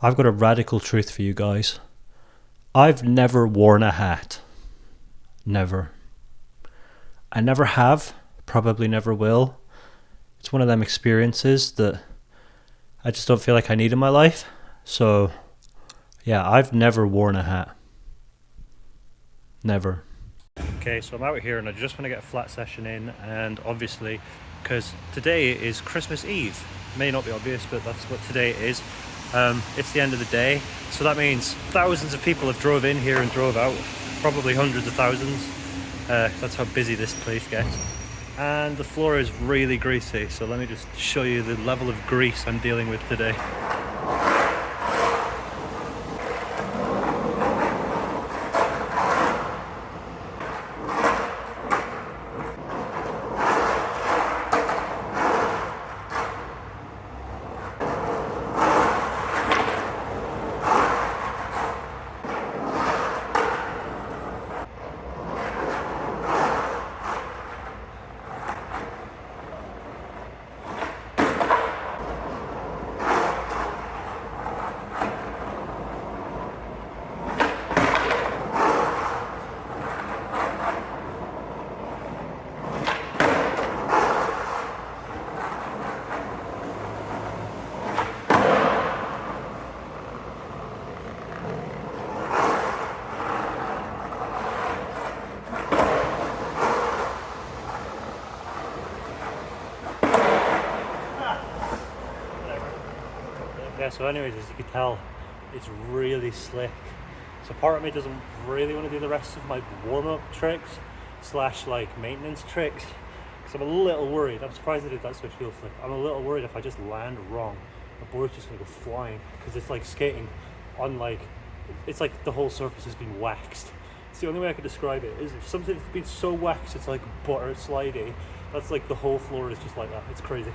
I've got a radical truth for you guys. I've never worn a hat. Never. I never have, probably never will. It's one of them experiences that I just don't feel like I need in my life. So, yeah, I've never worn a hat. Never. Okay, so I'm out here and I just want to get a flat session in, and obviously, because today is Christmas Eve. May not be obvious, but that's what today is. It's the end of the day, so that means thousands of people have drove in here and drove out, probably hundreds of thousands. That's how busy this place gets. And the floor is really greasy, so let me just show you the level of grease I'm dealing with today. Yeah, so anyways, as you can tell, it's really slick. So part of me doesn't really want to do the rest of my warm-up tricks slash like maintenance tricks, because I'm a little worried. I'm surprised I did that switch heel flip. I'm a little worried if I just land wrong, the board's just going to go flying, because it's like skating on like, it's like the whole surface has been waxed. It's the only way I could describe it, is if something's been so waxed it's like butter slidey. That's like the whole floor is just like that. It's crazy.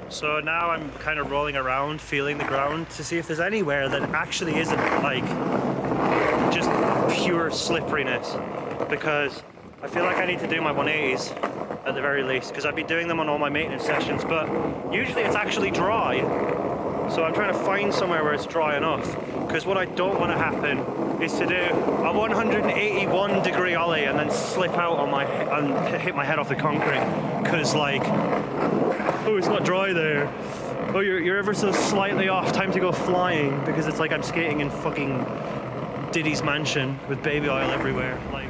So now I'm kind of rolling around, feeling the ground to see if there's anywhere that actually isn't like just pure slipperiness, because I feel like I need to do my 180s at the very least, because I've been doing them on all my maintenance sessions, but usually it's actually dry. So I'm trying to find somewhere where it's dry enough, because what I don't want to happen is to do a 181 degree ollie and then slip out on my and hit my head off the concrete, because like, oh, it's not dry there. Oh, you're ever so slightly off. Time to go flying, because it's like I'm skating in fucking Diddy's mansion with baby oil everywhere. Like.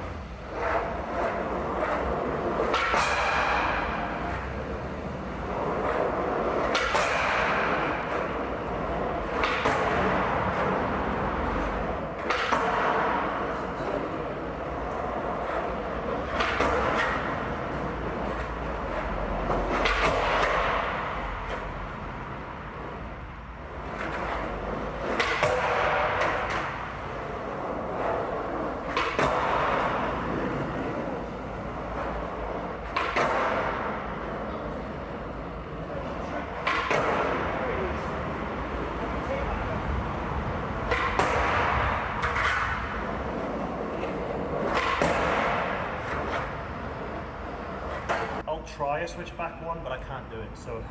Try a switchback one, but I can't do it, so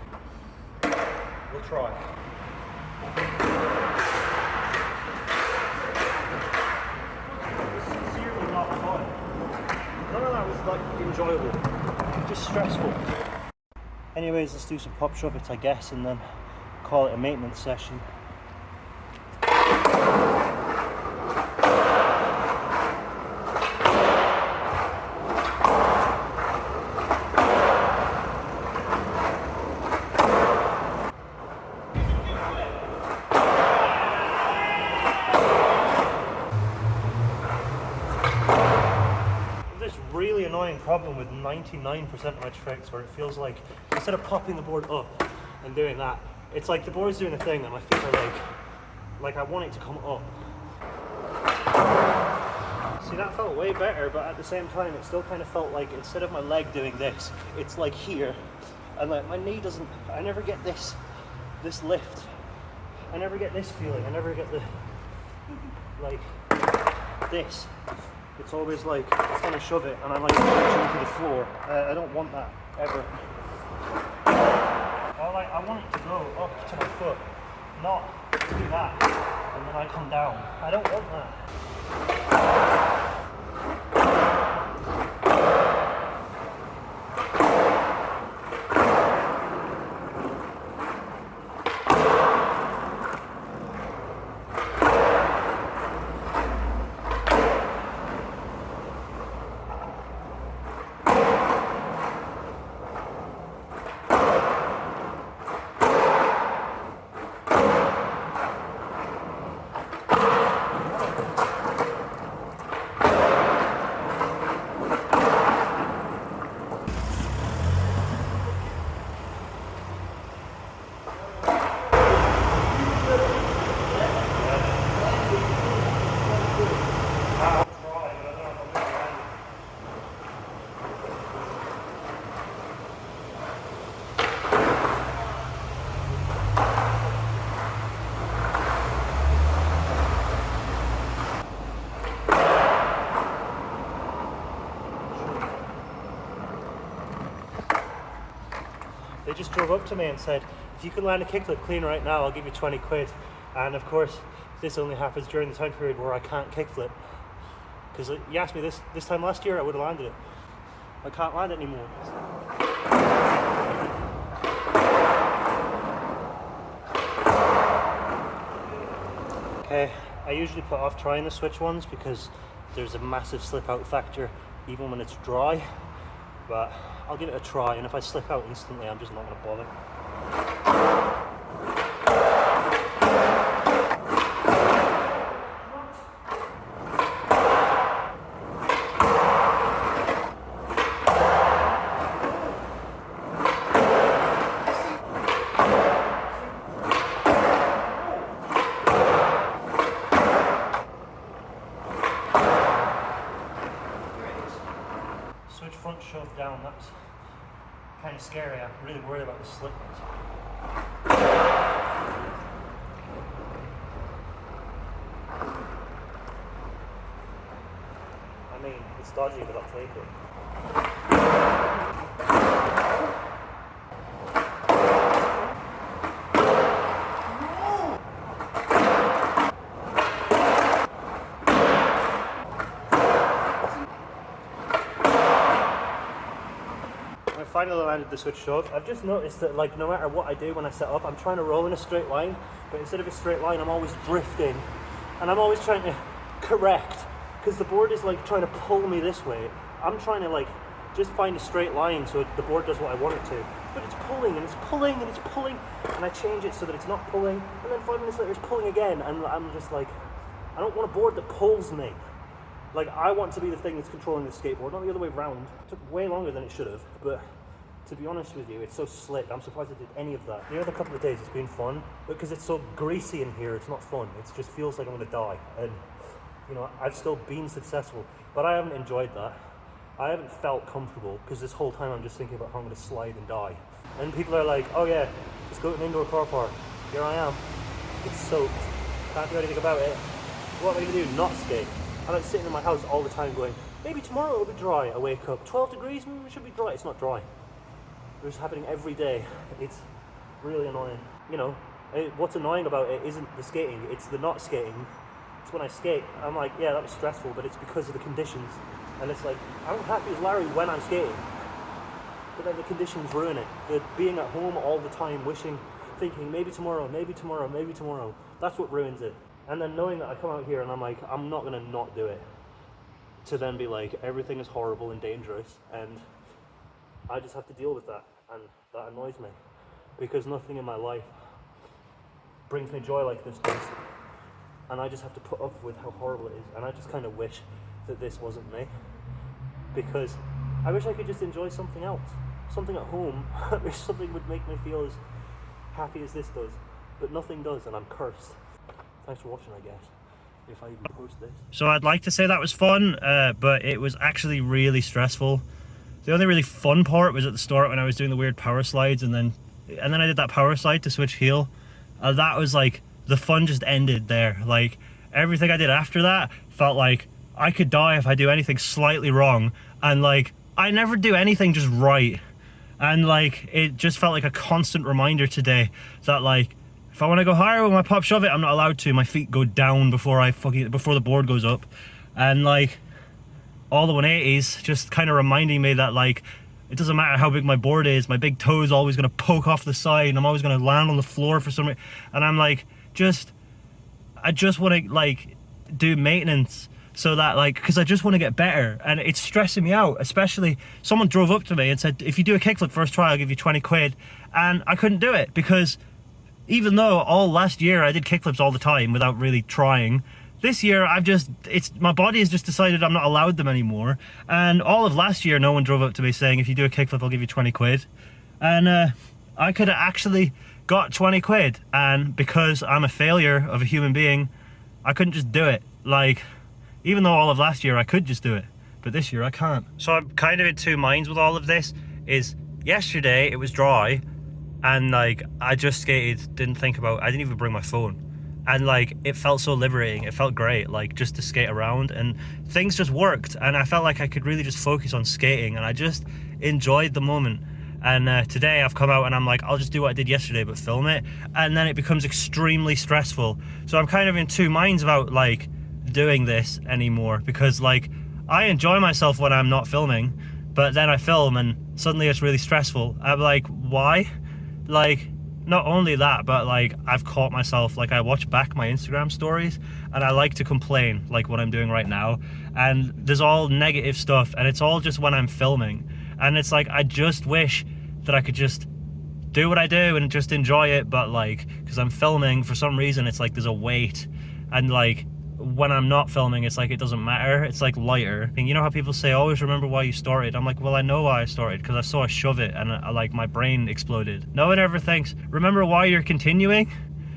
we'll try. It's sincerely not fun. None of that was like enjoyable, just stressful. Anyways, let's do some pop shove it, I guess, and then call it a maintenance session. Really annoying problem with 99% of my tricks, where it feels like instead of popping the board up and doing that, it's like the board's doing a thing and my feet are like I want it to come up. See, that felt way better, but at the same time it still kind of felt like instead of my leg doing this, it's like here, and like my knee doesn't, I never get this lift. I never get this feeling. I never get the, like, this. it's always like it's gonna shove it, and I'm like pushing into the floor. I don't want that ever. I want it to go up to my foot, not do that, and then I come down. I don't want that. They just drove up to me and said, if you can land a kickflip clean right now, I'll give you 20 quid. And of course, this only happens during the time period where I can't kickflip. Because you asked me this time last year, I would have landed it. I can't land it anymore. Okay, I usually put off trying the switch ones because there's a massive slip out factor even when it's dry. But I'll give it a try, and if I slip out instantly, I'm just not going to bother. Switch front shove down, that's kind of scary. I'm really worried about the slip ones. I mean, it's dodgy, but I'll take it. I finally landed the switch shove. I've just noticed that like no matter what I do when I set up, I'm trying to roll in a straight line, but instead of a straight line, I'm always drifting. And I'm always trying to correct, because the board is like trying to pull me this way. I'm trying to like just find a straight line so the board does what I want it to. But it's pulling and it's pulling and it's pulling, and I change it so that it's not pulling, and then 5 minutes later it's pulling again, and I'm just like, I don't want a board that pulls me. Like, I want to be the thing that's controlling the skateboard, not the other way around. It took way longer than it should have, but to be honest with you, it's so slick. I'm surprised I did any of that. The other couple of days it's been fun, but because it's so greasy in here, it's not fun. It just feels like I'm gonna die. And, you know, I've still been successful, but I haven't enjoyed that. I haven't felt comfortable, because this whole time I'm just thinking about how I'm gonna slide and die. And people are like, oh yeah, just go to an indoor car park. Here I am. It's soaked. Can't do anything about it. What am I gonna do? Not skate? I'm like sitting in my house all the time going, maybe tomorrow it'll be dry. I wake up, 12 degrees, it should be dry. It's not dry. It's happening every day. It's really annoying. You know, what's annoying about it isn't the skating, it's the not skating. It's when I skate, I'm like, yeah, that was stressful, but it's because of the conditions. And it's like, I'm happy as Larry when I'm skating, but then the conditions ruin it. The being at home all the time, wishing, thinking, maybe tomorrow, maybe tomorrow, maybe tomorrow. That's what ruins it. And then knowing that I come out here and I'm like, I'm not gonna not do it. To then be like, everything is horrible and dangerous, and I just have to deal with that, and that annoys me. Because nothing in my life brings me joy like this does. And I just have to put up with how horrible it is, and I just kind of wish that this wasn't me. Because I wish I could just enjoy something else. Something at home. I wish something would make me feel as happy as this does. But nothing does, and I'm cursed. Thanks for watching, I guess, if I even post this. So I'd like to say that was fun, but it was actually really stressful. The only really fun part was at the start when I was doing the weird power slides, and then I did that power slide to switch heel. That was like, the fun just ended there. Like, everything I did after that felt like I could die if I do anything slightly wrong, and like I never do anything just right. And like it just felt like a constant reminder today that like if I want to go higher with my pop shove it, I'm not allowed to. My feet go down before the board goes up. And like all the 180s just kind of reminding me that like it doesn't matter how big my board is, my big toe is always going to poke off the side and I'm always going to land on the floor for some reason. And I'm like, I just want to like do maintenance so that like, because I just want to get better, and it's stressing me out. Especially someone drove up to me and said, if you do a kickflip first try, I'll give you 20 quid. And I couldn't do it because even though all last year I did kickflips all the time without really trying, this year my body has just decided I'm not allowed them anymore. And all of last year no one drove up to me saying, if you do a kickflip I'll give you 20 quid. And I could have actually got 20 quid, and because I'm a failure of a human being, I couldn't just do it. Like, even though all of last year I could just do it, but this year I can't. So I'm kind of in two minds with all of this. Is yesterday it was dry and like I just skated, I didn't even bring my phone. And like it felt so liberating, it felt great, like just to skate around, and things just worked, and I felt like I could really just focus on skating, and I just enjoyed the moment. And today I've come out and I'm like, I'll just do what I did yesterday but film it, and then it becomes extremely stressful. So I'm kind of in two minds about like doing this anymore, because like I enjoy myself when I'm not filming, but then I film and suddenly it's really stressful. I'm like, why? Like, not only that, but like I've caught myself, like I watch back my Instagram stories and I like to complain like what I'm doing right now, and there's all negative stuff, and it's all just when I'm filming, and it's like I just wish that I could just do what I do and just enjoy it, but like because I'm filming, for some reason it's like there's a weight, and like when I'm not filming it's like it doesn't matter, it's like lighter. And you know how people say always remember why you started? I'm like, well, I know why I started, because I saw a shove it and like my brain exploded. No one ever thinks remember why you're continuing,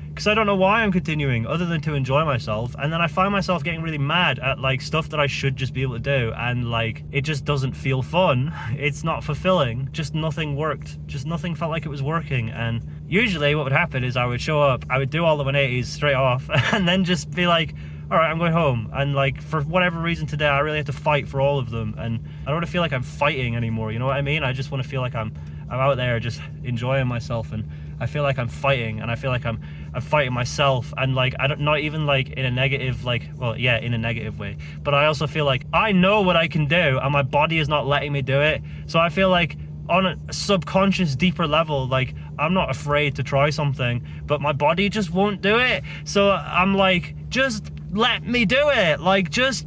because I don't know why I'm continuing other than to enjoy myself. And then I find myself getting really mad at like stuff that I should just be able to do, and like it just doesn't feel fun, it's not fulfilling, just nothing worked, just nothing felt like it was working. And usually what would happen is I would show up, I would do all the 180s straight off and then just be like, all right, I'm going home. And like for whatever reason today I really have to fight for all of them, and I don't want to feel like I'm fighting anymore, you know what I mean? I just want to feel like I'm out there just enjoying myself, and I feel like I'm fighting, and I feel like I'm fighting myself, and like not even like in a negative, like, well, yeah, in a negative way, but I also feel like I know what I can do and my body is not letting me do it. So I feel like on a subconscious deeper level, like I'm not afraid to try something, but my body just won't do it. So I'm like, just let me do it, like just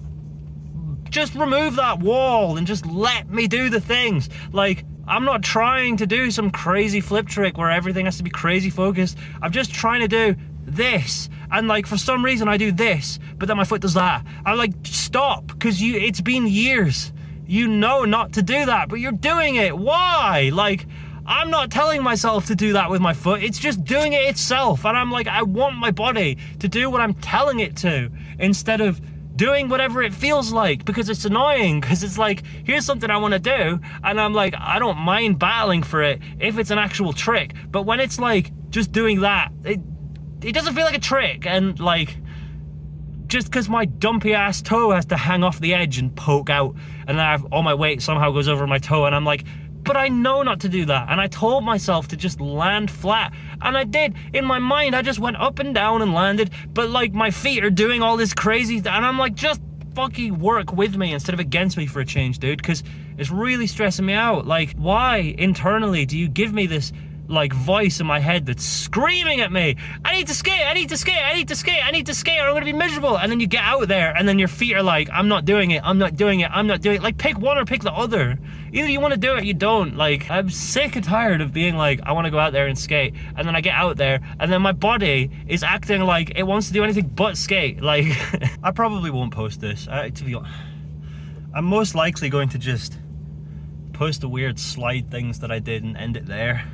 remove that wall and just let me do the things. Like I'm not trying to do some crazy flip trick where everything has to be crazy focused. I'm just trying to do this, and like for some reason I do this but then my foot does that. I'm like, stop, because it's been years, you know not to do that, but you're doing it. Why? Like I'm not telling myself to do that with my foot, it's just doing it itself. And I'm like, I want my body to do what I'm telling it to instead of doing whatever it feels like, because it's annoying, because it's like, here's something I want to do, and I'm like, I don't mind battling for it if it's an actual trick, but when it's like just doing that, it doesn't feel like a trick. And like, just because my dumpy ass toe has to hang off the edge and poke out, and then all my weight somehow goes over my toe, and I'm like, but I know not to do that. And I told myself to just land flat, and I did. In my mind I just went up and down and landed, but like my feet are doing all this crazy, and I'm like, just fucking work with me instead of against me for a change, dude, because it's really stressing me out. Like, why internally do you give me this like voice in my head that's screaming at me, I need to skate, I need to skate, I need to skate, I need to skate, or I'm gonna be miserable? And then you get out there and then your feet are like, I'm not doing it, I'm not doing it, I'm not doing it. Like, pick one or pick the other. Either you want to do it or you don't. Like, I'm sick and tired of being like, I want to go out there and skate, and then I get out there and then my body is acting like it wants to do anything but skate. Like I probably won't post this, to be honest. I'm most likely going to just post the weird slide things that I did and end it there,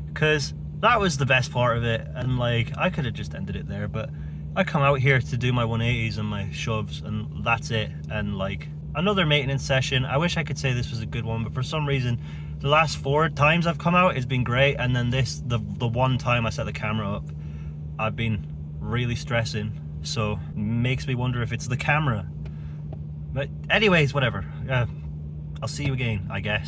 because that was the best part of it, and like I could have just ended it there, but I come out here to do my 180s and my shoves, and that's it. And like another maintenance session. I wish I could say this was a good one, but for some reason the last 4 times I've come out it's been great, and then this, the one time I set the camera up, I've been really stressing. So makes me wonder if it's the camera. But anyways, whatever. I'll see you again, I guess.